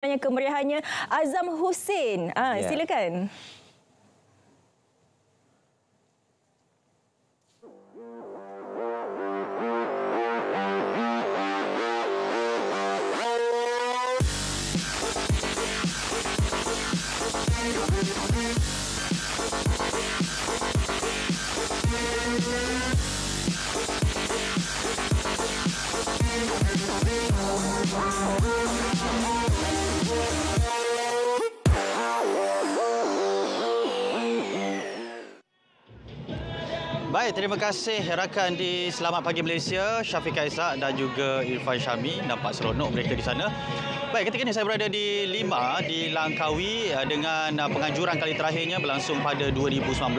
Kemeriahannya Azam Hussein. Silakan. Baik, terima kasih rakan di Selamat Pagi Malaysia, Syafiq Aizak dan juga Irfan Syami. Nampak seronok mereka di sana. Baik, ketika ini saya berada di Lima, di Langkawi dengan penganjuran kali terakhirnya berlangsung pada 2019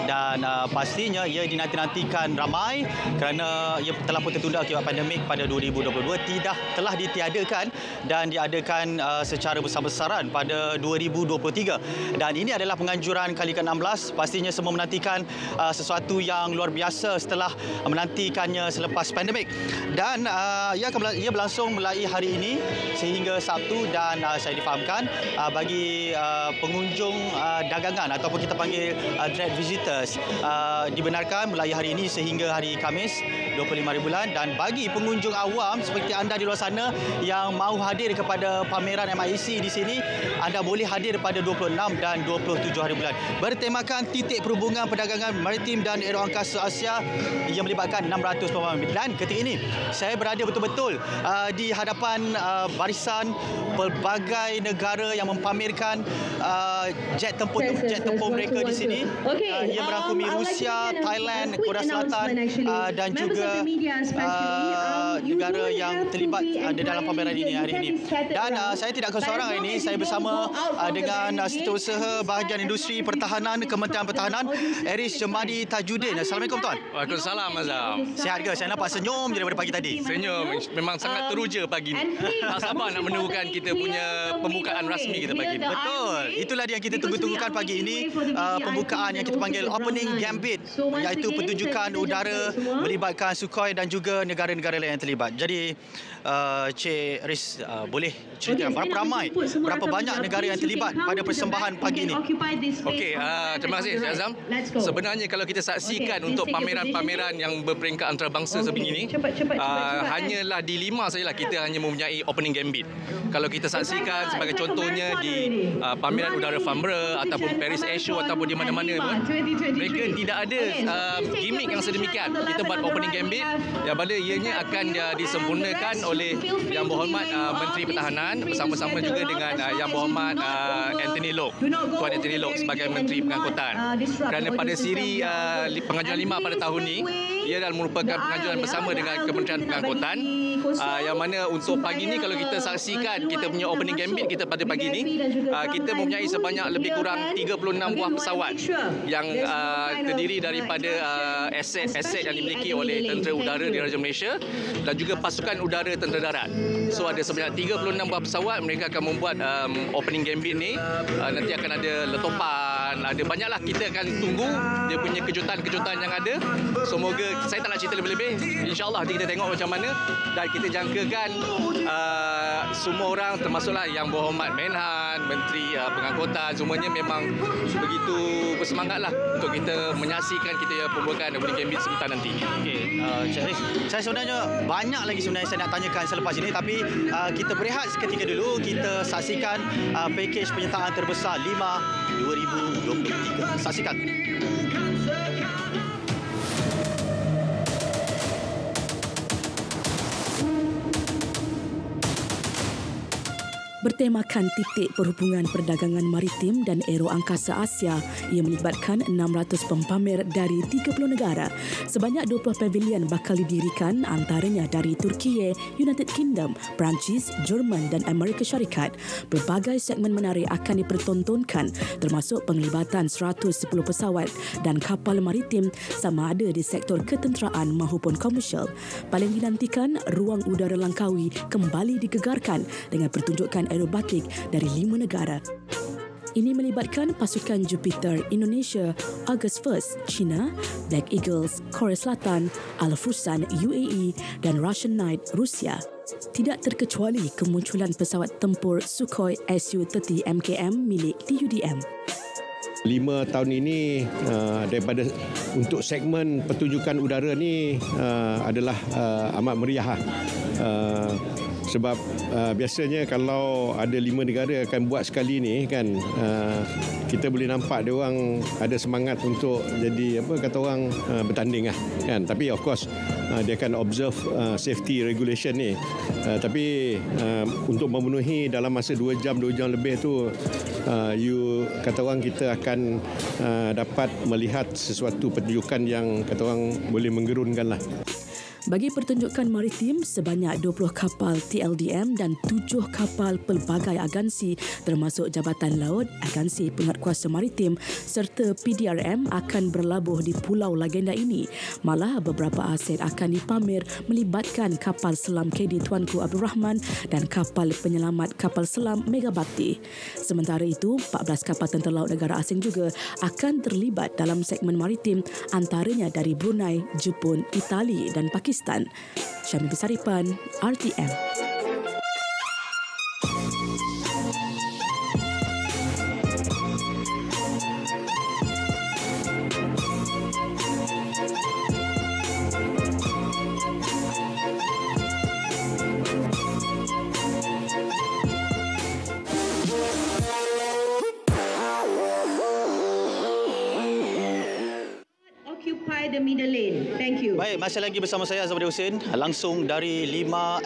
dan pastinya ia dinanti-nantikan ramai kerana ia telah pun tertunda akibat pandemik pada 2022, telah ditiadakan dan diadakan secara besar-besaran pada 2023. Dan ini adalah penganjuran kali ke-16. Pastinya semua menantikan sesuatu yang luar biasa setelah menantikannya selepas pandemik. Dan ia berlangsung mulai hari ini sehingga Sabtu dan saya difahamkan bagi pengunjung dagangan ataupun kita panggil direct visitors dibenarkan mulai hari ini sehingga hari Khamis 25 hari bulan, dan bagi pengunjung awam seperti anda di luar sana yang mahu hadir kepada pameran MIC di sini, anda boleh hadir pada 26 dan 27 hari bulan. Bertemakan titik perhubungan perdagangan maritim dan aeroangkasa Asia yang melibatkan 600 pemain. Dan ketika ini saya berada betul-betul di hadapan barisan pelbagai negara yang mempamerkan jet tempur mereka di sini. Ia merangkumi Rusia, Thailand, Korea Selatan dan juga negara yang terlibat di dalam pameran ini hari ini. Dan saya tidak seorang hari ini, saya bersama dengan Setiausaha Bahagian Industri Pertahanan Kementerian Pertahanan, Eris Jemadi Tajuddin. Assalamualaikum tuan. Waalaikumsalam Azam. Sihat ke? Saya nampak senyum je daripada pagi tadi. Senyum, memang sangat teruja pagi ni. Tak sabar nak menunggukan kita punya pembukaan rasmi kita pagi ni. Betul. Itulah yang kita tunggu-tunggukan pagi ini, pembukaan yang kita panggil Opening Gambit, iaitu pertunjukan udara melibatkan Sukhoi dan juga negara-negara lain yang terlibat. Jadi Cik Riz boleh ceritakan berapa banyak negara yang terlibat pada persembahan pagi ini? Okey, terima kasih Cik Azam. Sebenarnya kalau kita saksikan untuk pameran-pameran yang berperingkat antarabangsa sebegini, hanyalah di Lima sajalah kita hanya mempunyai Opening Gambit. Kalau kita saksikan sebagai contohnya di pameran udara Farnborough ataupun Paris Air Show ataupun di mana-mana pun, mereka tidak ada gimmick yang sedemikian. Kita buat Opening Gambit yang mana ianya akan disempurnakan oleh Yang Berhormat Menteri Pertahanan bersama-sama juga dengan Yang Berhormat Anthony Loke, Tuan Anthony Loke sebagai Menteri Pengangkutan. Kerana pada siri pengajuan Lima pada tahun ini, ia adalah merupakan pengajuan bersama dengan Kementerian Pengangkutan, yang mana untuk pagi ini kalau kita saksikan kita punya Opening Gambit kita pada pagi ini, kita mempunyai sebanyak lebih kurang 36 buah pesawat yang terdiri daripada aset-aset yang dimiliki oleh Tentera Udara Diraja Malaysia dan juga pasukan udara Tentera Darat. So ada sebanyak 36 buah pesawat, mereka akan membuat Opening Gambit ni. Nanti akan ada letupan, ada banyaklah, kita akan tunggu dia punya kejutan-kejutan yang ada. Semoga, saya tak nak cerita lebih-lebih, insyaAllah nanti kita tengok macam mana, dan kita jangkakan semua orang termasuklah Yang Berhormat Menhan, Menteri Pengangkutan, semuanya memang begitu bersemangatlah untuk kita menyaksikan kita pembukaan Opening Gambit sebentar nanti. Okey, Cik Riz, saya sebenarnya banyak lagi sebenarnya saya nak tanyakan selepas ini, tapi kita berehat seketika dulu. Kita saksikan pakej penyertaan terbesar Lima 2023. Saksikan. Bertemakan titik perhubungan perdagangan maritim dan aeroangkasa Asia, ia melibatkan 600 pempamer dari 30 negara. Sebanyak 20 pavilion bakal didirikan, antaranya dari Turki, United Kingdom, Perancis, Jerman dan Amerika Syarikat. Pelbagai segmen menarik akan dipertontonkan, termasuk penglibatan 110 pesawat dan kapal maritim sama ada di sektor ketenteraan maupun komersial. Paling dinantikan, ruang udara Langkawi kembali digegarkan dengan pertunjukan aerobatik dari 5 negara. Ini melibatkan pasukan Jupiter Indonesia, Argus First China, Black Eagles Korea Selatan, Al Fursan UAE dan Russian Knight Rusia. Tidak terkecuali kemunculan pesawat tempur Sukhoi Su-30 MKM milik TUDM. 5 tahun ini daripada untuk segmen pertunjukan udara ni adalah amat meriah. Sebab biasanya kalau ada 5 negara akan buat sekali ni kan, kita boleh nampak dia orang ada semangat untuk jadi bertanding kan. Tapi of course dia akan observe safety regulation ni. Tapi untuk memenuhi dalam masa 2 jam lebih tu, kita akan dapat melihat sesuatu pertunjukan yang boleh menggerunkan lah. Bagi pertunjukan maritim, sebanyak 20 kapal TLDM dan 7 kapal pelbagai agensi termasuk Jabatan Laut, Agensi Penguatkuasa Maritim serta PDRM akan berlabuh di Pulau Legenda ini. Malah beberapa aset akan dipamer melibatkan kapal selam KD Tuanku Abdul Rahman dan kapal penyelamat kapal selam Megabakti. Sementara itu, 14 kapal tentera laut negara asing juga akan terlibat dalam segmen maritim, antaranya dari Brunei, Jepun, Itali dan Pakistan. Syamil Bisaripan, RTM. The middle lane. Thank you. Baik, masih lagi bersama saya Azam Husin langsung dari 5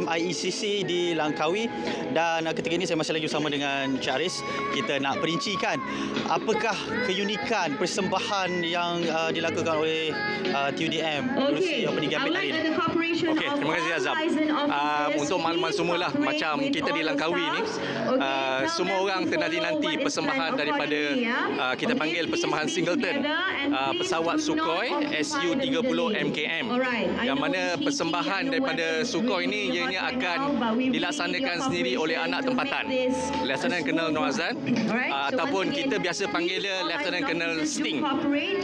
MIECC di Langkawi, dan ketika ini saya masih lagi bersama dengan Cik Aris. Kita nak perincikan apakah keunikan persembahan yang dilakukan oleh TUDM melalui Opening Gambit hari ini. Okey, terima kasih Azam. Untuk makluman semualah, macam kita di Langkawi ni, semua orang ternanti-nanti persembahan daripada kita panggil persembahan Singleton, pesawat Sukhoi Su-30 MKM, yang mana persembahan daripada Sukhoi ini ianya akan dilaksanakan sendiri oleh anak tempatan, Lieutenant Colonel Noazan, ataupun kita biasa panggil dia Lieutenant Colonel Sting.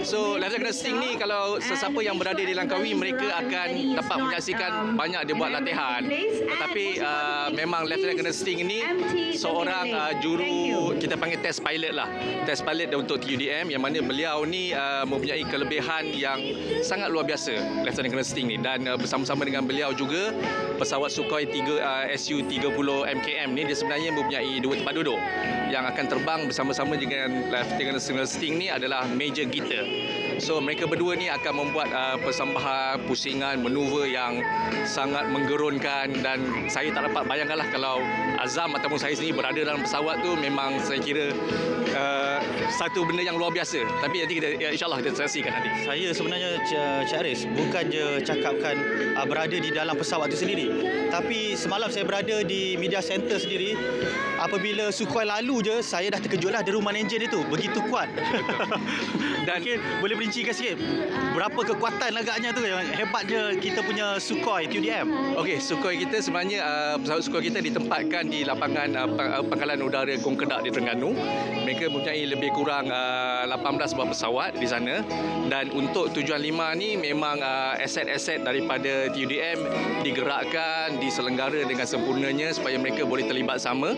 So Lieutenant Colonel Sting ni, kalau sesiapa yang berada di Langkawi, mereka akan dapat menyaksikan banyak dia buat latihan. Tetapi memang Lieutenant Colonel Sting ini seorang juru, kita panggil test pilot lah, test pilot untuk TUDM, yang mana beliau ni mempunyai kelebihan yang sangat luar biasa, Lieutenant Colonel Sting ni. Dan bersama-sama dengan beliau juga, pesawat Sukhoi Su-30 MKM ni, dia sebenarnya mempunyai 2 tempat duduk. Yang akan terbang bersama-sama dengan Lieutenant Colonel Sting ni adalah Major Gitter. So mereka berdua ni akan membuat persembahan, pusingan, manuver yang sangat menggerunkan, dan saya tak dapat bayangkanlah kalau Azam ataupun saya sendiri berada dalam pesawat tu, memang saya kira satu benda yang luar biasa. Tapi nanti kita, insyaAllah kita saksikan nanti. Saya sebenarnya Cik Aris bukan je cakapkan berada di dalam pesawat itu sendiri, tapi semalam saya berada di media center sendiri. Apabila Sukhoi lalu je, saya dah terkejutlah, the Roman engine itu begitu kuat. Dan mungkin boleh perincikan sikit berapa kekuatan agaknya tu yang hebatnya kita punya Sukhoi TUDM. Okey, Sukhoi kita sebenarnya, pesawat Sukhoi kita ditempatkan di lapangan Pangkalan Udara Gong Kedak di Terengganu. Mereka mempunyai lebih kurang 18 buah pesawat di sana, dan untuk tujuan 5 ni memang aset-aset daripada TUDM digerakkan, diselenggara dengan sempurnanya supaya mereka boleh terlibat sama.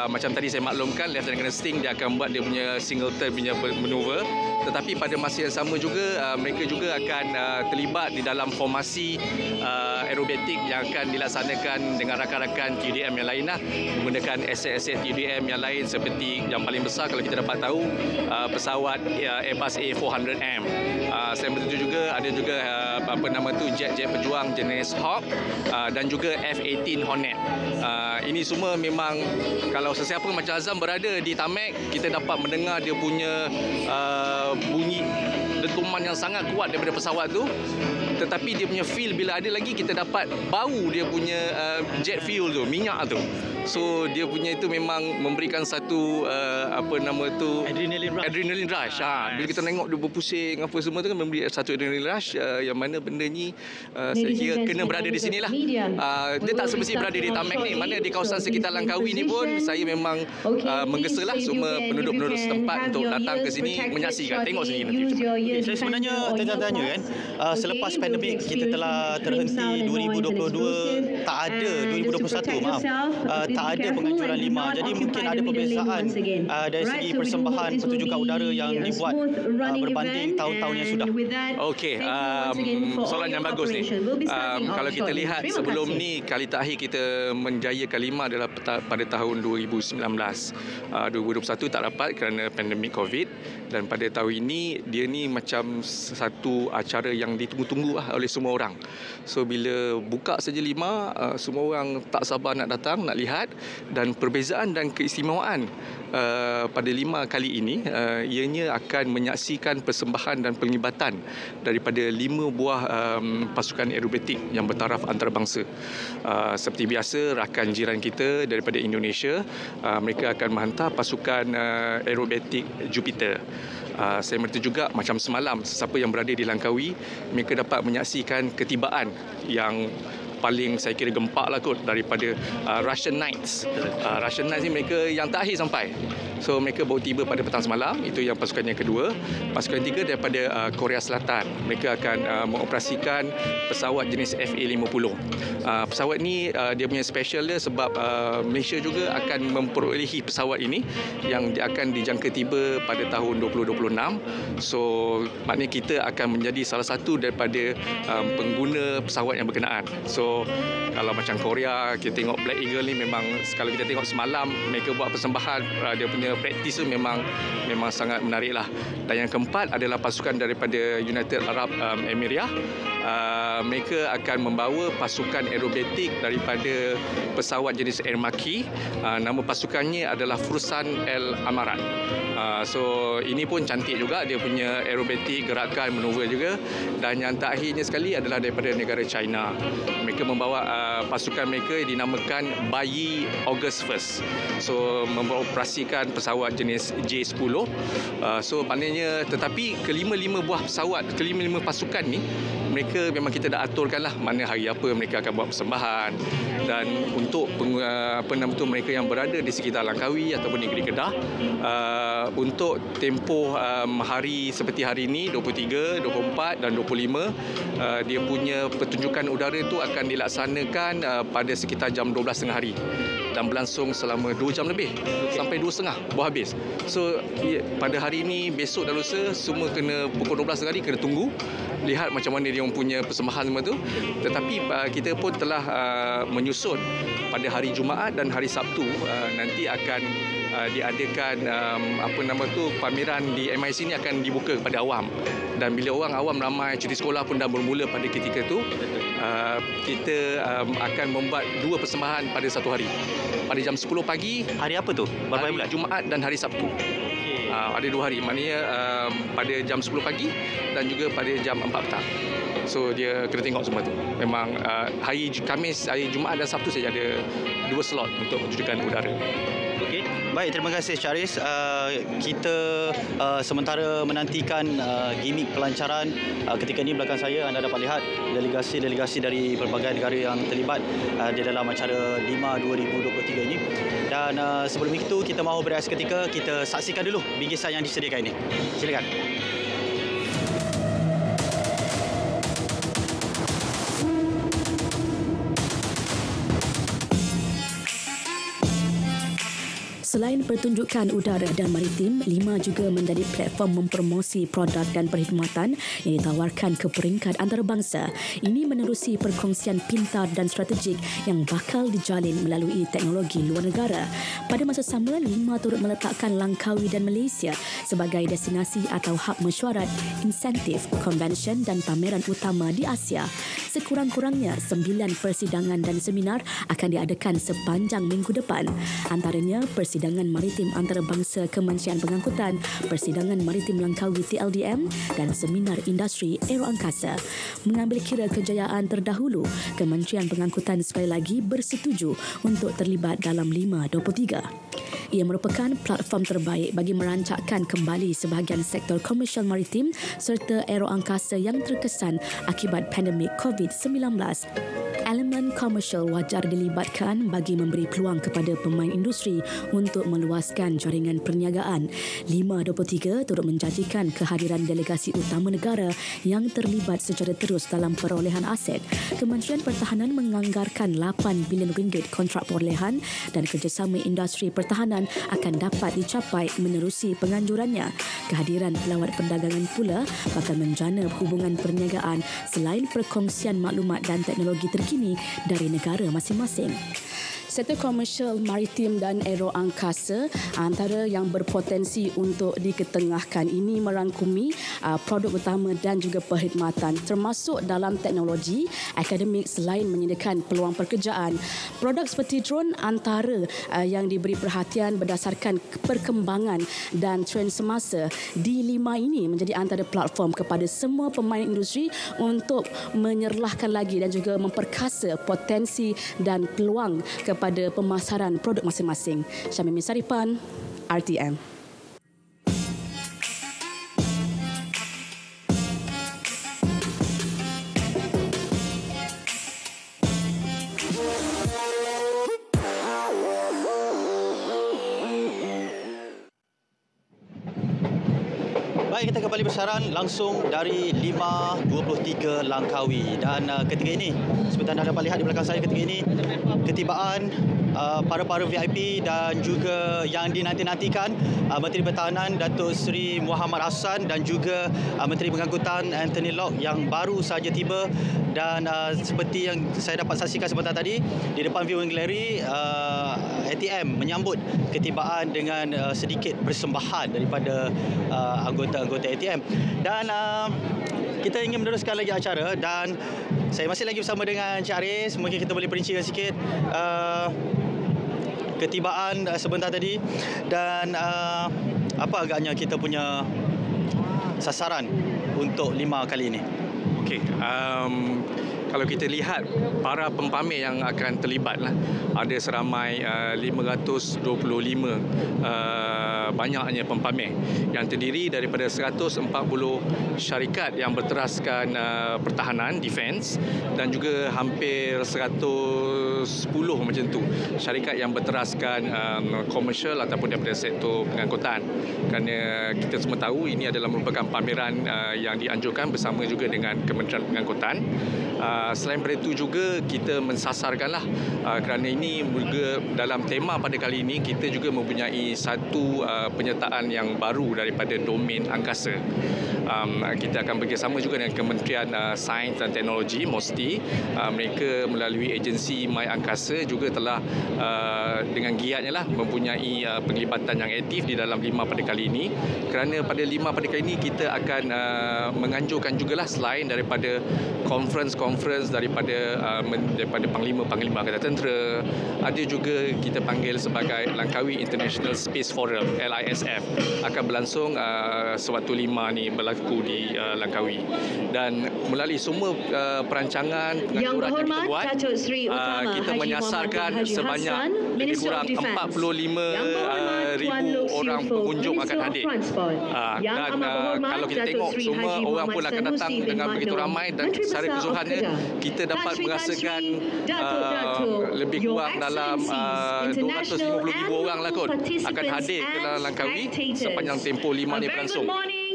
Macam tadi saya maklumkan, Lieutenant Colonel Sting dia akan buat dia punya Singleton punya maneuver, tetapi pada masa yang sama juga mereka juga akan terlibat di dalam formasi aerobatik yang akan dilaksanakan dengan rakan-rakan TUDM yang lain lah, menggunakan aset-aset TUDM yang lain, seperti yang paling besar kalau kita dapat tahu pesawat Airbus A400M. Selain itu juga ada juga jet-jet pejuang jenis Hawk dan juga F-18 Hornet. Ini semua memang kalau sesiapa macam Azam berada di tarmac, kita dapat mendengar dia punya bunyi dentuman yang sangat kuat daripada pesawat tu. Tetapi dia punya feel bila ada lagi, kita dapat bau dia punya jet fuel tu, minyak tu. So dia punya itu memang memberikan satu adrenaline rush. Bila kita tengok dia berpusing apa semua tu kan memberi satu adrenaline rush yang mana benda ni saya kira kena berada di sinilah. Dia tak semestinya berada di Tamek ni, mana di kawasan sekitar Langkawi ni pun saya memang menggesalah semua penduduk-penduduk setempat untuk datang ke sini menyaksikan, tengok sendiri nanti. Saya sebenarnya tanya kan, selepas pandemik kita telah terhenti 2022, tak ada 2021 maaf, tak ada penganjuran 5. Jadi mungkin ada perbezaan dari segi persembahan pertunjukan udara yang dibuat berbanding tahun-tahun yang sudah. Okey, soalan yang bagus ni. Kalau kita lihat sebelum ni kali terakhir kita menjayakan 5 adalah pada tahun 2019. 2021 tak dapat kerana pandemik COVID, dan pada tahun ini dia ni macam satu acara yang ditunggu-tunggu oleh semua orang. So bila buka saja 5, semua orang tak sabar nak datang, nak lihat, dan perbezaan dan keistimewaan pada 5 kali ini ianya akan menyaksikan persembahan dan penglibatan daripada 5 buah pasukan aerobatik yang bertaraf antarabangsa. Seperti biasa, rakan jiran kita daripada Indonesia, mereka akan menghantar pasukan aerobatik Jupiter. Saya merti juga macam semalam, sesiapa yang berada di Langkawi, mereka dapat menyaksikan ketibaan yang paling saya kira gempak lah kot daripada Russian Knights. Russian Knights ni mereka yang terakhir sampai. So mereka baru tiba pada petang semalam, itu yang pasukan yang kedua. Pasukan yang tiga daripada Korea Selatan. Mereka akan mengoperasikan pesawat jenis FA-50. Pesawat ni dia punya special dia sebab Malaysia juga akan memperolehi pesawat ini yang akan dijangka tiba pada tahun 2026. So maknanya kita akan menjadi salah satu daripada pengguna pesawat yang berkenaan. So kalau macam Korea, kita tengok Black Eagle ni memang, kalau kita tengok semalam mereka buat persembahan, dia punya praktis tu memang sangat menarik lah. Dan yang keempat adalah pasukan daripada United Arab Emirates. Mereka akan membawa pasukan aerobatik daripada pesawat jenis Air Maki. Nama pasukannya adalah Fursan Al Amarat. So ini pun cantik juga, dia punya aerobatik, gerakan, maneuver juga. Dan yang terakhirnya sekali adalah daripada negara China. Mereka membawa pasukan mereka yang dinamakan Bayi August 1st. So mengoperasikan pesawat jenis J-10. So maknanya, tetapi kelima-lima buah pesawat, kelima-lima pasukan ni mereka memang kita dah aturkan lah mana hari apa mereka akan buat persembahan. Dan untuk mereka yang berada di sekitar Langkawi ataupun negeri Kedah, untuk tempoh hari seperti hari ini 23, 24 dan 25, dia punya pertunjukan udara itu akan dilaksanakan pada sekitar jam 12.30 hari dan berlangsung selama 2 jam lebih sampai 2.30 baru habis. So pada hari ini, besok dan lusa semua kena pukul 12.30 hari kena tunggu lihat macam mana dia punya persembahan semua tu. Tetapi kita pun telah menyusun pada hari Jumaat dan hari Sabtu nanti akan diadakan pameran di MIC ni akan dibuka kepada awam. Dan bila orang awam ramai, cuti sekolah pun dah bermula pada ketika itu, kita akan membuat 2 persembahan pada satu hari. Pada jam 10 pagi. Hari apa tu? Hari Jumaat dan hari Sabtu. Ada 2 hari, maknanya pada jam 10 pagi dan juga pada jam 4 petang. So dia kena tengok semua tu. Memang hari Khamis, hari Jumaat dan Sabtu saja ada 2 slot untuk pertunjukan udara. Okey. Baik, terima kasih Syaris. Kita sementara menantikan gimik pelancaran. Ketika ini belakang saya anda dapat lihat delegasi-delegasi dari pelbagai negara yang terlibat di dalam acara DIMA 2023 ini. Dan sebelum itu kita mahu berehat seketika, kita saksikan dulu bingkisan yang disediakan ini. Silakan. Selain pertunjukan udara dan maritim, Lima juga menjadi platform mempromosi produk dan perkhidmatan yang ditawarkan ke peringkat antarabangsa. Ini menerusi perkongsian pintar dan strategik yang bakal dijalin melalui teknologi luar negara. Pada masa sama, Lima turut meletakkan Langkawi dan Malaysia sebagai destinasi atau hub mesyuarat, insentif, konvensyen dan pameran utama di Asia. Sekurang-kurangnya 9 persidangan dan seminar akan diadakan sepanjang minggu depan. Antaranya persidangan Persidangan Maritim Antarabangsa Kementerian Pengangkutan, Persidangan Maritim Langkawi TLDM dan Seminar Industri Aeroangkasa. Mengambil kira kejayaan terdahulu, Kementerian Pengangkutan sekali lagi bersetuju untuk terlibat dalam 523. Ia merupakan platform terbaik bagi merancakkan kembali sebahagian sektor komersial maritim serta aeroangkasa yang terkesan akibat pandemik COVID-19. Elemen komersial wajar dilibatkan bagi memberi peluang kepada pemain industri untuk meluaskan jaringan perniagaan. 523 turut menjanjikan kehadiran delegasi utama negara yang terlibat secara terus dalam perolehan aset. Kementerian Pertahanan menganggarkan 8 bilion ringgit kontrak perolehan dan kerjasama industri pertahanan akan dapat dicapai menerusi penganjurannya. Kehadiran pelawat perdagangan pula bakal menjana hubungan perniagaan selain perkongsian maklumat dan teknologi terkini dari negara masing-masing. Sektor komersial maritim dan aeroangkasa antara yang berpotensi untuk diketengahkan ini merangkumi produk utama dan juga perkhidmatan termasuk dalam teknologi, akademik selain menyediakan peluang pekerjaan. Produk seperti drone antara yang diberi perhatian berdasarkan perkembangan dan trend semasa. D5 ini menjadi antara platform kepada semua pemain industri untuk menyerlahkan lagi dan juga memperkasa potensi dan peluang kepada pemasaran produk masing-masing. Syamimi Saripan, RTM. Baik, kita kembali bersiaran langsung dari 523 Langkawi. Dan ketika ini, seperti anda dapat lihat di belakang saya ketika ini, ketibaan para VIP dan juga yang dinanti-nantikan Menteri Pertahanan Datuk Seri Muhammad Hassan dan juga Menteri Pengangkutan Anthony Locke yang baru saja tiba. Dan seperti yang saya dapat saksikan sebentar tadi, di depan viewing gallery, ATM menyambut ketibaan dengan sedikit persembahan daripada anggota-anggota ATM. Dan kita ingin meneruskan lagi acara dan saya masih lagi bersama dengan Encik Aris. Mungkin kita boleh perincikan sikit ketibaan sebentar tadi dan apa agaknya kita punya sasaran untuk 5 kali ini. Okey, kalau kita lihat para pempamer yang akan terlibat lah, ada seramai 525 banyaknya pempamer yang terdiri daripada 140 syarikat yang berteraskan pertahanan, defense, dan juga hampir 110 macam tu syarikat yang berteraskan komersial ataupun daripada sektor pengangkutan. Kerana kita semua tahu ini adalah merupakan pameran yang dianjurkan bersama juga dengan Kementerian Pengangkutan. Selain daripada itu juga kita mensasarkanlah kerana ini juga dalam tema pada kali ini kita juga mempunyai satu penyertaan yang baru daripada domain angkasa. Kita akan bekerjasama juga dengan Kementerian Sains dan Teknologi MOSTI. Mereka melalui agensi My Angkasa juga telah dengan giatnya lah mempunyai penglibatan yang aktif di dalam 5 pada kali ini. Kerana pada 5 pada kali ini kita akan menganjurkan jugalah selain daripada conference daripada Panglima Angkatan Tentera, ada juga kita panggil sebagai Langkawi International Space Forum LISF akan berlangsung sewaktu 5 ni berlaku di Langkawi. Dan melalui semua perancangan penganjuran yang kita buat, kita menyasarkan sebanyak lebih kurang 45,000 orang pengunjung akan hadir. Dan kalau kita tengok semua orang pun akan datang dengan begitu ramai dan secara keseluruhannya kita dapat merasakan lebih kurang dalam 250,000 orang lah kot akan hadir ke dalam Langkawi sepanjang tempoh 5 ni berlangsung,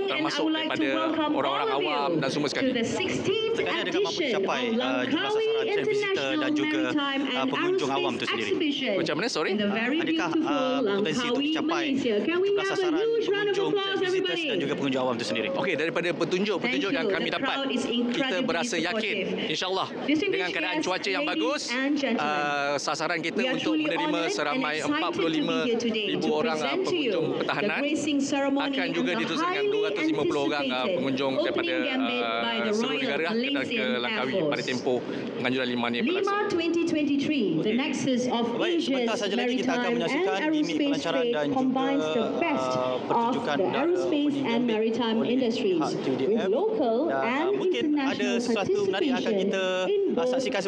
termasuk daripada orang-orang awam dan semua sekali. Sebenarnya adakah mampu dicapai jumlah sasaran visitor dan juga pengunjung awam itu sendiri? Macam mana, sorry? Adakah potensi untuk dicapai jumlah sasaran pengunjung, visitors dan juga pengunjung awam itu sendiri? Okey, daripada petunjuk yang kami dapat, kita berasa yakin insyaAllah dengan keadaan cuaca yang bagus, sasaran kita untuk menerima seramai 45,000 orang pengunjung pertahanan akan juga diteruskan dengan 150 orang pengunjung daripada seluruh negara ke Langkawi pada tempoh penganjuran 5 ni berlangsung. Lima 2023, the nexus of Baik, sebentar Asia's saja lagi kita akan maritime menyaksikan and gimik aerospace pelancaran trade dan combines juga the best of pertunjukan the aerospace opening and gambit maritime oleh industries pihak TDM. with local Dan, and mungkin ada international sesuatu menarik yang akan kita participation in both saksikan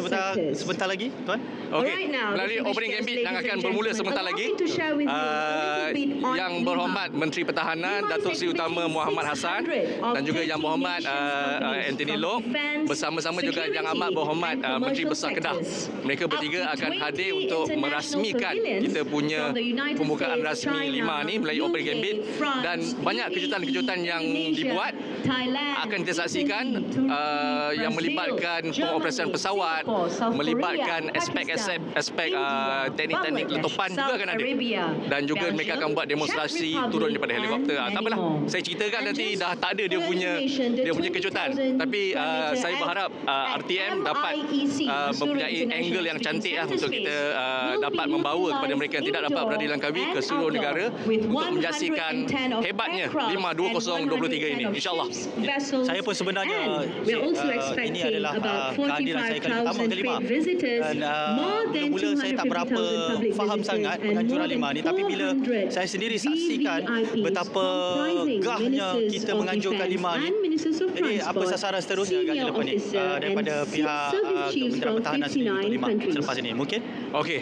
sebentar lagi, tuan. Okey, Alright, now, melalui distinguished opening guests, gambit ladies yang and akan gentlemen, bermula sebentar allow lagi. me to share with you a little bit on Yang Lima. berhormat Menteri Pertahanan Lima Datuk is Seri Utama exhibiting Muhammad Hassan 600 of dan juga 30 Yang Berhormat nations companies Anthony from Loke defense, bersama-sama juga Yang security, Amat Berhormat and Menteri commercial Besar Kedah. sectors. Mereka bertiga Up to akan 20 hadir untuk international merasmikan pavilions kita punya from the United pembukaan States, rasmi China, Lima ni melalui opening UK, gambit France, dan banyak UAE, kejutan-kejutan yang Indonesia, dibuat Thailand, akan kita saksikan Italy, Turki, yang Brazil, melibatkan pengoperasian Germany, pesawat, Singapore, South melibatkan Korea, aspek-aspek India, teknik-teknik Bangladesh, letupan juga South akan ada. Arabia, Dan juga Belgium, mereka akan buat demonstrasi Czech Republic, turun daripada and helikopter. many Tak apalah, more. saya ceritakan And nanti just dah tak ada dia for punya information, the kejutan. 20,000 Tapi diameter saya berharap at RTM dapat MIEC, mempunyai International angle yang cantik Center untuk Space, kita will dapat be membawa kepada utilized mereka yang tidak dapat berada di Langkawi ke indoor seluruh and negara outdoor with untuk menyaksikan 110 of hebatnya aircraft 5 2023 ini, and 110 of insyaAllah. ships, vessels, Saya pun sebenarnya and we're also ini expecting adalah about kehadiran saya kali pertama 45,000 ke Lima. trade visitors, Dan more than mula-mula saya tak berapa 250,000 public faham visitors, sangat and penganjuran more Lima than ni, tapi bila 400 saya sendiri saksikan VVIPs betapa comprising gahnya ministers kita of menganjurkan defense Lima ni. and ministers of Jadi apa transport, sasaran seterusnya ganti senior lepas ni officer, daripada and pihak service chiefs Kementerian from Pertahanan sendiri untuk 59 Lima countries. selepas ini? Mungkin? Okey,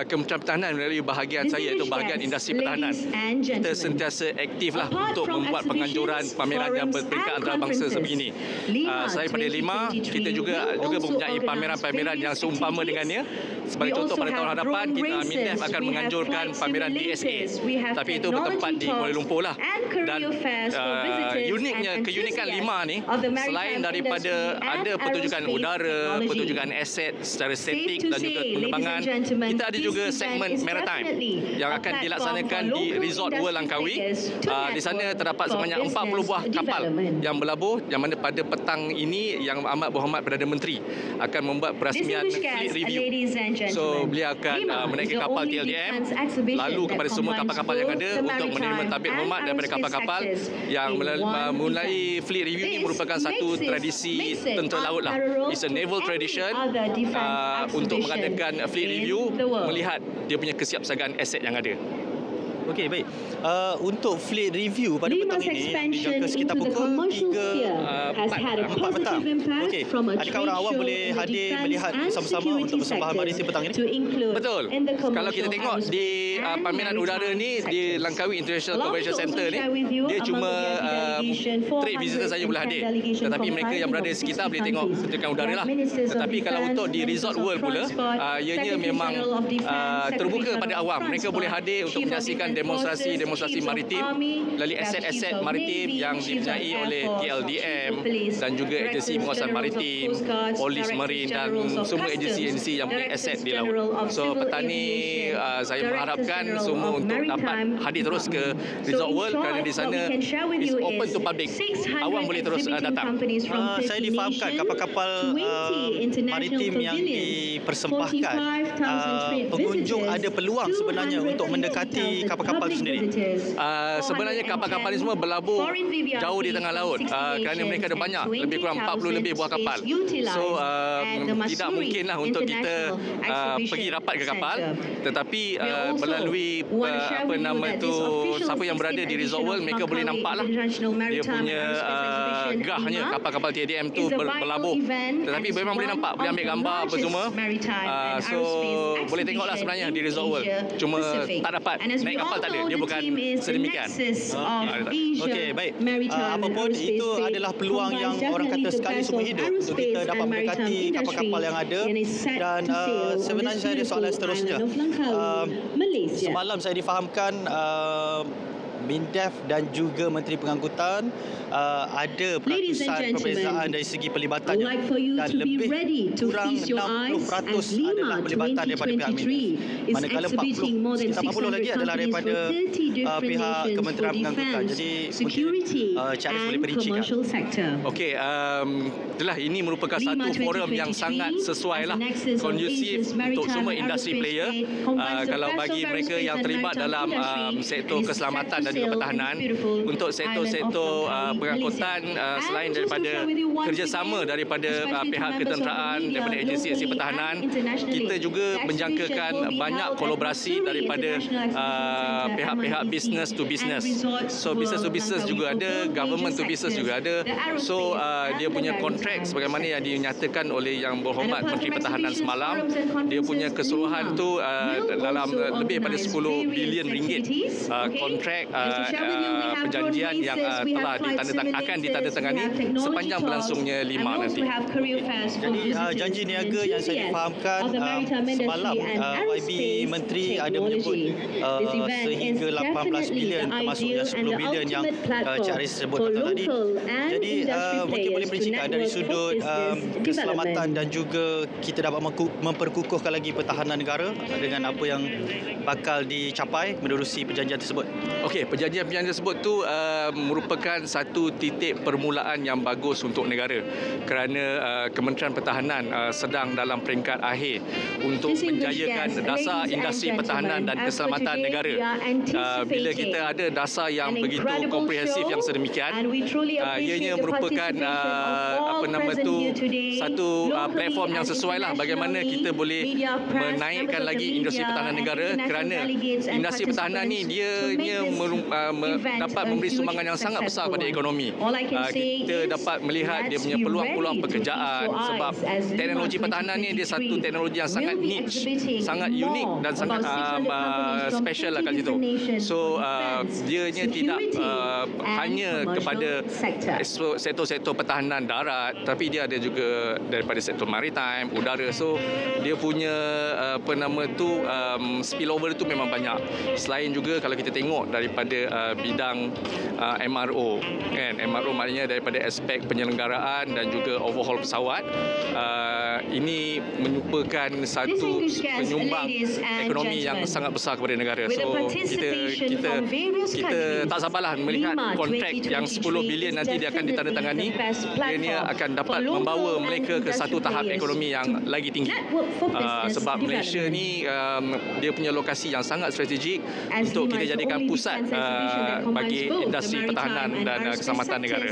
Kementerian Pertahanan melalui bahagian saya iaitu bahagian industri pertahanan. Kita sentiasa aktif lah untuk membuat penganjuran pameran yang berperingkat antarabangsa sebegini. Selain pada Lima, kita juga mempunyai pameran-pameran yang seumpama dengannya. Sebagai contoh pada tahun hadapan kita MINDEF akan menganjurkan pameran DSA. Tapi itu bertempat di Kuala Lumpur lah. Dan keunikan Lima ni selain daripada ada pertunjukan udara, pertunjukan aset secara estetik dan juga penerbangan, kita ada juga segmen maritime yang akan dilaksanakan di Resort World Langkawi. Di sana terdapat sebanyak 40 buah kapal yang berlabuh, yang mana pada petang ini Yang Amat Berhormat Perdana Menteri akan membuat perasmian fleet review. So beliau akan menaiki kapal TLDM lalu kepada semua kapal-kapal yang ada untuk menerima tabik hormat daripada kapal-kapal yang mulai fleet review ini merupakan satu tradisi tentera laut lah. It's a naval tradition untuk mengadakan fleet review, melihat dia punya kesiapsiagaan aset yang ada. Okey, baik. Untuk fleet review pada petang ini dijangka sekitar pukul 4 petang. Okey, adakah orang awam boleh hadir melihat bersama-sama untuk persembahan maritim petang ini? Betul. Kalau kita tengok di pameran udara ni di Langkawi International Convention Center ni, dia cuma trade visitor saja boleh hadir. Tetapi mereka yang berada di sekitar boleh tengok pertunjukan udara lah. Tetapi kalau untuk di Resort World pula, ianya memang terbuka pada awam. Mereka boleh hadir untuk menyaksikan demonstrasi maritim melalui aset-aset maritim yang dipunyai oleh TLDM dan juga agensi penguasaan maritim, polis marin dan semua agensi-agensi yang punya aset di laut. So petang ni saya mengharapkan semua untuk dapat hadir terus ke Resort World kerana di sana is open to public. Awam boleh terus datang. Saya difahamkan kapal-kapal maritim yang dipersembahkan, pengunjung ada peluang sebenarnya untuk mendekati kapal-kapal itu sendiri. Sebenarnya kapal-kapal ini semua berlabuh jauh di tengah laut kerana mereka ada banyak, lebih kurang 40 lebih buah kapal. So tidak mungkinlah untuk kita pergi rapat ke kapal, tetapi melalui siapa yang berada di Resort World, mereka boleh nampaklah dia punya gerahnya kapal-kapal TDM tu berlabuh. Tetapi memang boleh nampak, boleh ambil gambar apa semua. So boleh tengoklah sebenarnya di Resort World. Cuma tak dapat naik kapal, tak ada. Dia bukan sedemikian. Okey, baik. Apapun itu adalah peluang yang orang kata sekali seumur hidup untuk kita dapat mendekati kapal-kapal yang ada. Dan sebenarnya saya ada soalan seterusnya. Semalam saya difahamkan MINDEF dan juga Menteri Pengangkutan ada peratusan perbezaan dari segi pelibatannya dan lebih kurang 60% adalah pelibatan daripada pihak MINDEF, manakala sekitar 40 lagi adalah daripada pihak Kementerian Pengangkutan. Jadi mungkin Charles boleh perincikan. Okey, itulah ini merupakan satu forum yang sangat sesuai lah, kondusif untuk semua industri player. Kalau bagi mereka yang terlibat dalam sektor keselamatan dan juga pertahanan untuk sektor-sektor pengangkutan selain daripada kerjasama daripada pihak ketenteraan, daripada agensi-agensi pertahanan, kita juga menjangkakan banyak kolaborasi daripada pihak-pihak business to business. So business to business juga ada, government to business juga ada. So dia punya kontrak sebagaimana yang dinyatakan oleh Yang Berhormat Menteri Pertahanan semalam, dia punya keseluruhan tu dalam lebih daripada 10 bilion ringgit kontrak perjanjian yang telah akan ditandatangani sepanjang berlangsungnya 5 nanti. Jadi janji niaga yang saya difahamkan semalam YB Menteri ada menyebut sehingga 18 bilion termasuk yang 10 bilion yang Cik Aris sebut tadi. Jadi mungkin boleh perincikan dari sudut keselamatan dan juga kita dapat memperkukuhkan lagi pertahanan negara dengan apa yang bakal dicapai menerusi perjanjian tersebut. Okey, perjanjian-perjanjian tersebut tu merupakan satu titik permulaan yang bagus untuk negara kerana Kementerian Pertahanan sedang dalam peringkat akhir untuk menjayakan dasar industri pertahanan dan keselamatan negara. Bila kita ada dasar yang begitu komprehensif yang sedemikian, ianya merupakan satu platform yang sesuai lah bagaimana kita boleh menaikkan lagi industri pertahanan negara kerana industri pertahanan ni dia dapat memberi sumbangan yang sangat besar pada ekonomi. Kita dapat melihat dia punya peluang-peluang pekerjaan sebab teknologi pertahanan ni dia satu teknologi yang sangat niche, sangat unik dan sangat special lah kat situ. So dianya tidak hanya kepada sektor-sektor pertahanan darat, tapi dia ada juga daripada sektor maritime, udara. So dia punya spillover itu memang banyak. Selain juga kalau kita tengok daripada bidang MRO kan, MRO maknanya daripada aspek penyelenggaraan dan juga overhaul pesawat, ini merupakan satu penyumbang ekonomi yang sangat besar kepada negara. So kita tak sabarlah melihat kontrak yang 10 bilion nanti dia akan ditandatangani. Ini akan dapat membawa mereka ke satu tahap ekonomi yang lagi tinggi. Sebab Malaysia ni dia punya lokasi yang sangat strategik untuk kita jadikan pusat bagi industri pertahanan dan keselamatan negara.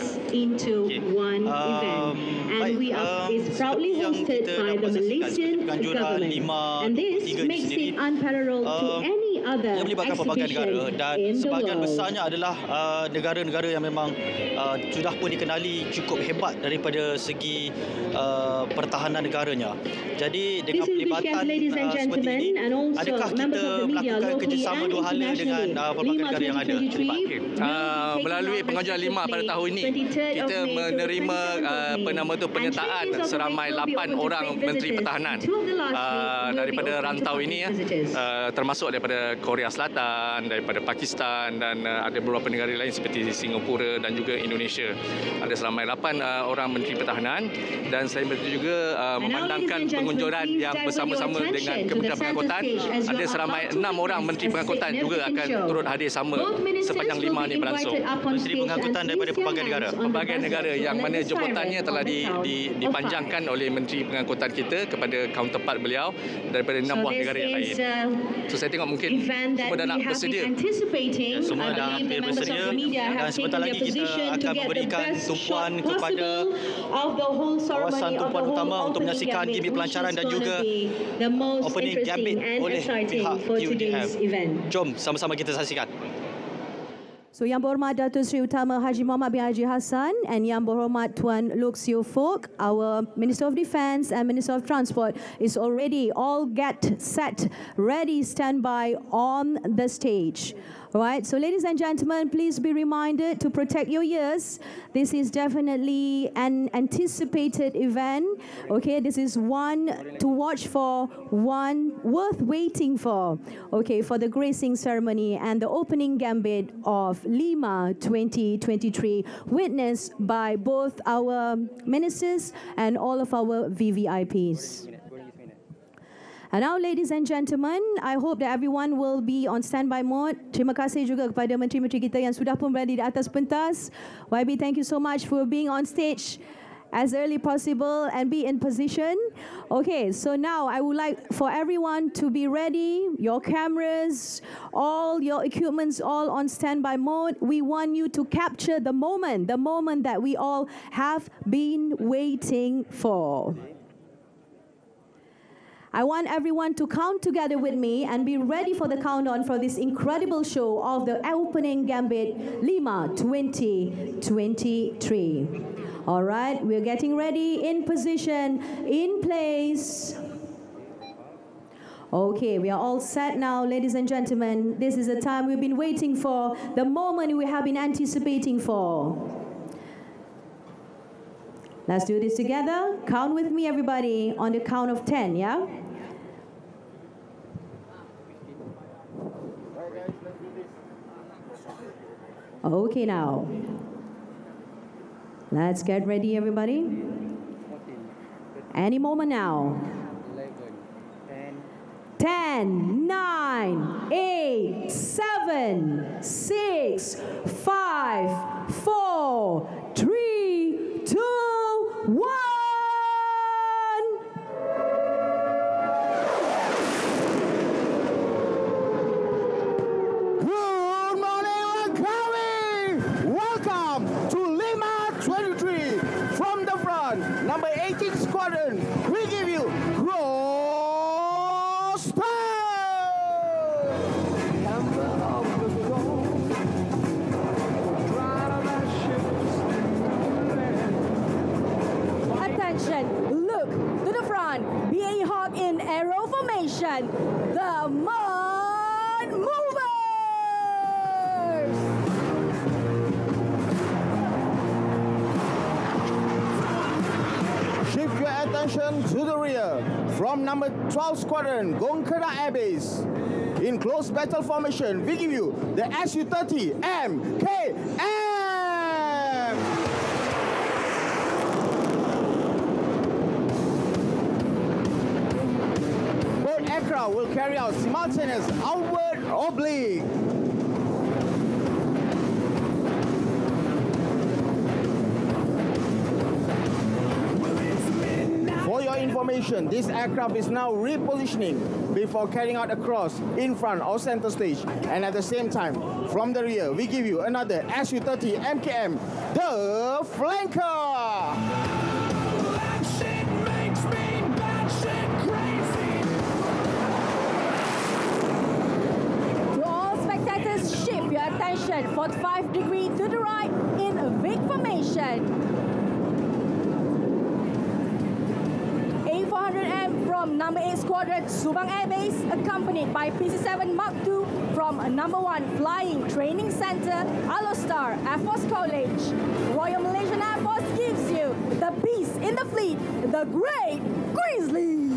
Yang kita dapat saksikan penganjuran 5.3 ini sendiri yang melibatkan pelbagai negara dan sebahagian besarnya adalah negara-negara yang memang sudah pun dikenali cukup hebat daripada segi pertahanan negaranya. Jadi dengan pelibatan seperti ini, adakah kita melakukan kerjasama dua hala dengan pelbagai negara yang ada terlibat? Melalui pengajuan 5 pada tahun ini, kita menerima penyertaan seramai 8 orang Menteri Pertahanan daripada rantau ini, termasuk daripada Korea Selatan, daripada Pakistan dan ada beberapa negara lain seperti Singapura dan juga Indonesia. Ada seramai 8 orang Menteri Pertahanan dan selain itu juga memandangkan pengunjuran yang bersama-sama dengan Kementerian Pengangkutan, ada seramai 6 orang Menteri Pengangkutan juga akan turut hadir sama sepanjang 5 ini berlangsung. Menteri Pengangkutan daripada pelbagai negara? Pelbagai negara yang mana jabatannya telah dipanjangkan oleh Menteri Pengangkutan kita kepada counterpart beliau daripada 6 buah negara yang lain. So saya tengok mungkin semua dah nak bersedia. Semua dah hampir bersedia dan sebentar lagi kita akan memberikan tumpuan kepada kawasan tumpuan utama untuk menyaksikan gimik pelancaran dan juga opening gambit oleh pihak UDF. Jom sama-sama kita saksikan. So Yang Berhormat Datuk Seri Utama Haji Muhammad bin Haji Hassan and Yang Berhormat Tuan Look Siew Fook, our Minister of Defence and Minister of Transport is already all set, ready, standby on the stage. Right, so ladies and gentlemen, please be reminded to protect your ears. This is definitely an anticipated event. Okay, this is one to watch for, one worth waiting for. Okay, for the gracing ceremony and the opening gambit of Lima 2023, witnessed by both our ministers and all of our VVIPs. And now, ladies and gentlemen, I hope that everyone will be on standby mode. Terima kasih juga kepada menteri-menteri kita yang sudah pun berada di atas pentas. YB, thank you so much for being on stage. as early possible and be in position. Okay, so now I would like for everyone to be ready, your cameras, all your equipments all on standby mode. We want you to capture the moment that we all have been waiting for. I want everyone to count together with me and be ready for the countdown for this incredible show of the opening gambit Lima 2023. All right, we're getting ready, in position, in place. Okay, we are all set now, ladies and gentlemen. This is the time we've been waiting for, the moment we have been anticipating for. Let's do this together. Count with me, everybody, on the count of 10, yeah? Okay, now. Let's get ready, everybody. Any moment now. 10, 9, 8, 7, 6, 5, 4, 3, 2, 1. Good morning, Langkawi! Welcome to Lima 23. From the front, number 18 Squadron, we give you Cross Town! Attention, look to the front. BAE Hawk in aero formation. The Mud Movers! Shift your attention to the rear. From number 12 Squadron, Gongkera Air Base. In close battle formation, we give you the Su-30 MKM. Both aircraft will carry out simultaneous outward oblique. For your information, this aircraft is now repositioning before carrying out a cross in front or center stage. And at the same time, from the rear, we give you another Su-30 MKM, the Flanker. To all spectators, shift your attention 45 degrees to the right in a VIC formation. A400M from number 8 Squadron, Subang Air Base, accompanied by PC-7 Mark II from number 1 Flying Training Center, Alostar Air Force College. Royal Malaysian Air Force gives you the beast in the fleet, the Great Grizzlies.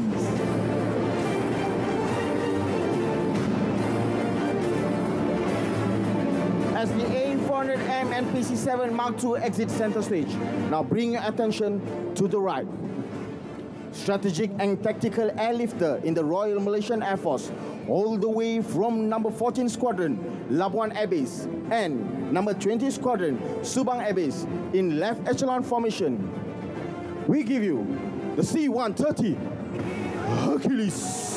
As the A400M and PC-7 Mark II exit center stage, now bring your attention to the right. Strategic and Tactical Airlifter in the Royal Malaysian Air Force, all the way from number 14 Squadron, Labuan Air Base, and number 20 Squadron, Subang Air Base, in left echelon formation. We give you the C-130 Hercules.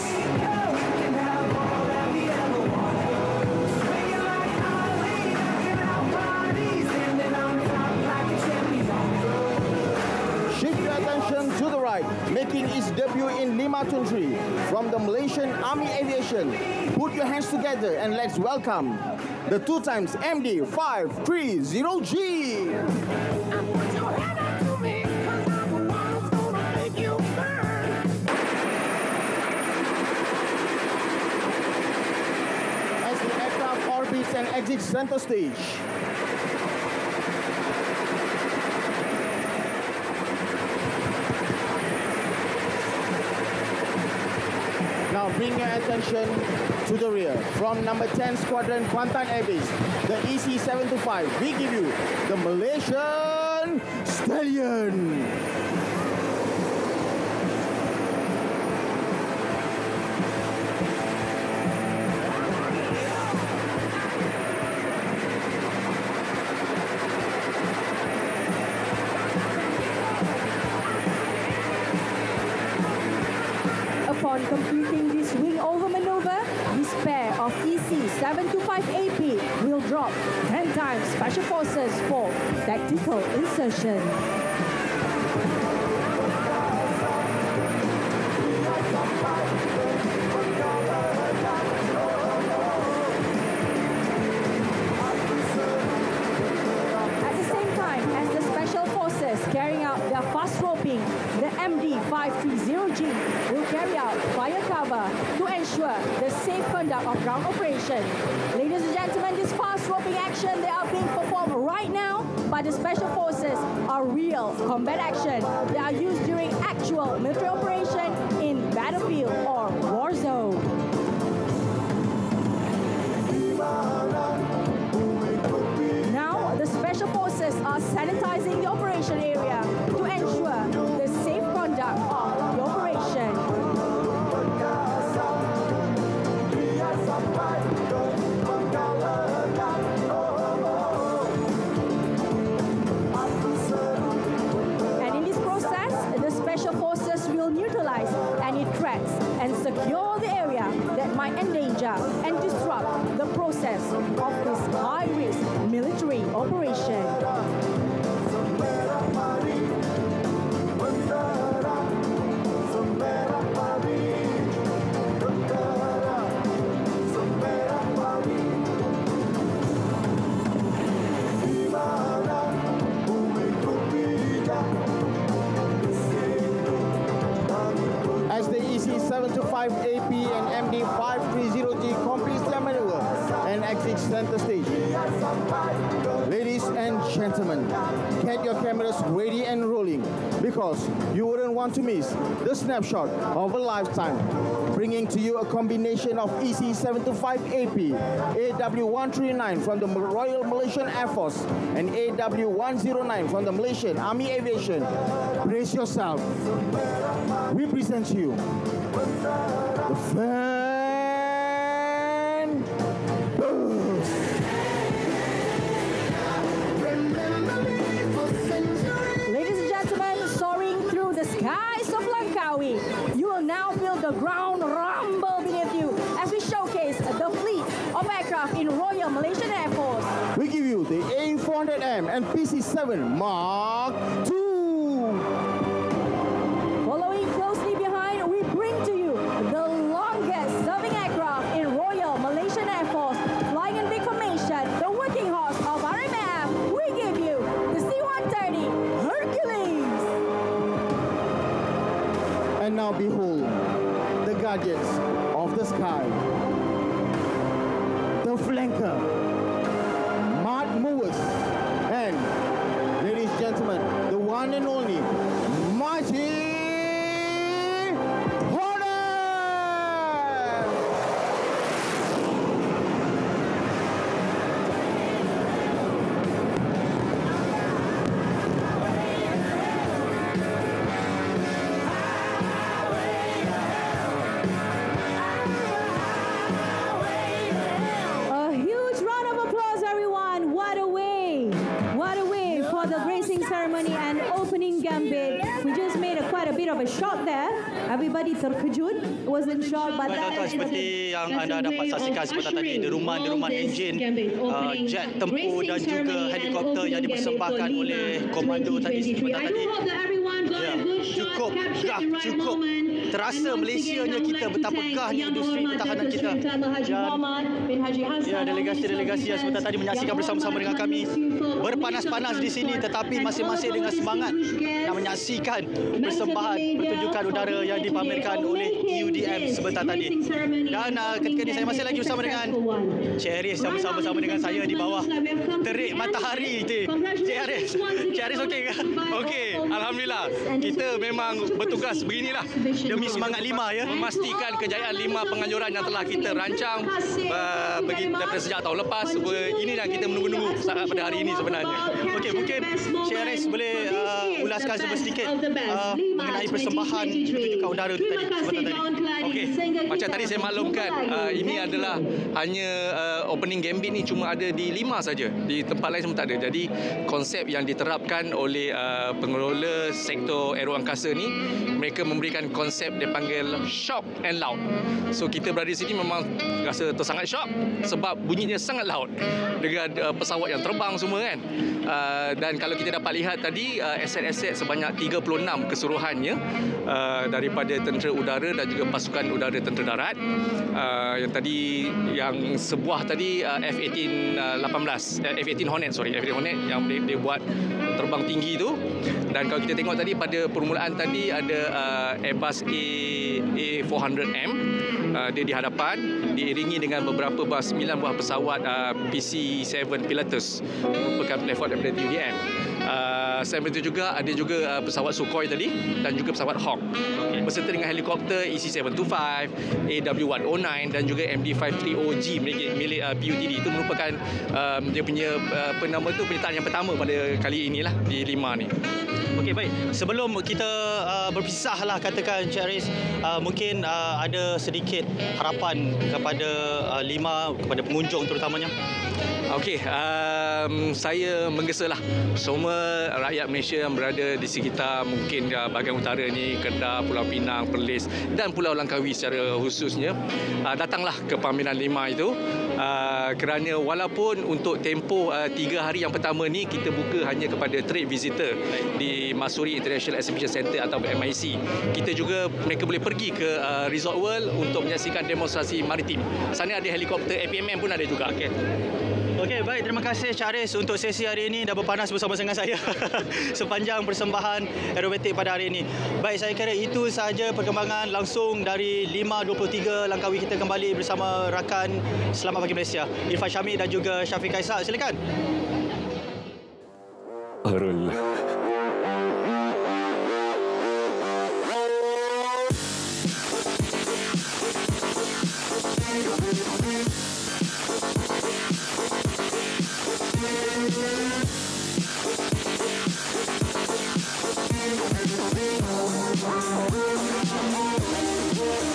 To the right, making its debut in Lima 23 from the Malaysian Army Aviation. Put your hands together and let's welcome the 2 times MD 530G. As the aircraft orbits and exits center stage. Now bring your attention to the rear. From number 10 Squadron, Kuantan Air Base, the EC-725, we give you the Malaysian Stallion. AP will drop 10 times Special Forces for tactical insertion. At the same time as the Special Forces carrying out their fast roping, the MD-530G will carry out fire cover to ensure the safe conduct of ground operation. Ladies and gentlemen, this fast roping action that are being performed right now by the Special Forces are real combat action. They are used during actual military operation in battlefield or war zone. Now, the Special Forces are sanitizing the operation area to ensure the safe conduct of the operation. And in this process, the Special Forces will neutralize any threats and secure the area that might endanger and disrupt the process of this high-risk military operation. As the EC-725 AP and MD-530G completes their maneuver and exits center stage. Ladies and gentlemen, get your cameras ready and rolling because you wouldn't want to miss the snapshot of a lifetime, bringing to you a combination of EC-725 AP, AW-139 from the Royal Malaysian Air Force and AW-109 from the Malaysian Army Aviation. Brace yourself. We present to you the fan burst. Ladies and gentlemen, soaring through the skies of Langkawi, you will now feel the ground rumble beneath you as we showcase the fleet of aircraft in Royal Malaysian Air Force. We give you the A400M and PC-7 Mark II. Following closely behind, we bring to you the longest serving aircraft in Royal Malaysian Air Force, flying in big formation, the working horse of RMAF. We give you the C-130 Hercules. And now behold, the guardians of the sky. The flanker, Mark Mowers. And, ladies and gentlemen, the one and only, Mighty A huge round of applause, everyone. What a way for the gracing ceremony and opening gambit. We just made quite a bit of a shot there. Everybody terkejut, wasn't shocked, but that Tuan-tuan, seperti yang anda dapat saksikan sebentar tadi, deruman enjin, jet tempur dan juga helikopter yang dipersembahkan oleh komando tadi sebentar tadi. Ya, cukup gah, cukup terasa Malaysianya kita, betapa gahnya industri pertahanan kita. Dan delegasi-delegasi yang sebentar tadi menyaksikan bersama-sama dengan kami berpanas-panas di sini, tetapi masing-masing dengan semangat nak menyaksikan persembahan pertunjukan udara yang dipamerkan oleh EUDM sebentar tadi. Dan ketika ini saya masih lagi bersama dengan Cik Haris yang bersama-sama dengan saya di bawah terik matahari. Cik Haris okey ke? Okey, alhamdulillah. Kita memang bertugas beginilah Demi semangat 5 ya. memastikan kejayaan 5 penganjuran yang telah kita rancang daripada sejak tahun lepas. Ini yang kita menunggu-nunggu pada hari ini sebenarnya. Okey, mungkin Cik Haris boleh ulaskan sedikit mengenai persembahan pertunjukan udara itu tadi sebentar tadi. Okey, macam tadi saya maklumkan, ini adalah hanya opening gambit ni cuma ada di 5 saja. Di tempat lain semua tak ada. Jadi konsep yang diterapkan oleh pengelola sektor aeroangkasa ni, mereka memberikan konsep konsep dia panggil shock and loud. So kita berada di sini memang rasa tersangat shock sebab bunyinya sangat loud dengan pesawat yang terbang semua kan. Dan kalau kita dapat lihat tadi aset-aset sebanyak 36 keseluruhannya daripada tentera udara dan juga pasukan udara tentera darat. Yang tadi yang sebuah tadi F-18 Hornet yang dia buat terbang tinggi tu. Dan kalau kita tengok tadi pada permulaan tadi ada Airbus A400M dia di hadapan diiringi dengan beberapa 9 buah pesawat PC-7 Pilatus merupakan platform daripada TUDM. Selain itu juga ada juga pesawat Sukhoi tadi dan juga pesawat Hawk beserta dengan helikopter EC-725, AW109 dan juga MD-530G milik PUTD. Itu merupakan dia punya penyertaan yang pertama pada kali inilah di Lima ni. Okey, baik. Sebelum kita berpisahlah katakan Encik Haris, mungkin ada sedikit harapan kepada Lima, kepada pengunjung terutamanya. Okey, saya menggesalah semua rakyat Malaysia yang berada di sekitar mungkin bahagian utara ni, Kedah, Pulau Pinang, Perlis dan Pulau Langkawi secara khususnya, datanglah ke pameran Lima itu. Kerana walaupun untuk tempoh 3 hari yang pertama ni kita buka hanya kepada trade visitor di Masuri International Exhibition Centre atau MIC, kita juga mereka boleh pergi ke Resort World untuk menyaksikan demonstrasi maritim. Sana ada helikopter APMM pun ada juga. Okey, baik. Terima kasih Encik Haris untuk sesi hari ini. Dah berpanas bersama dengan saya sepanjang persembahan aerobatik pada hari ini. Baik, saya kira itu sahaja perkembangan langsung dari 5.23 Langkawi. Kita kembali bersama rakan Selamat Pagi Malaysia, Irfan Syami dan juga Syafiq Kaisak. Silakan.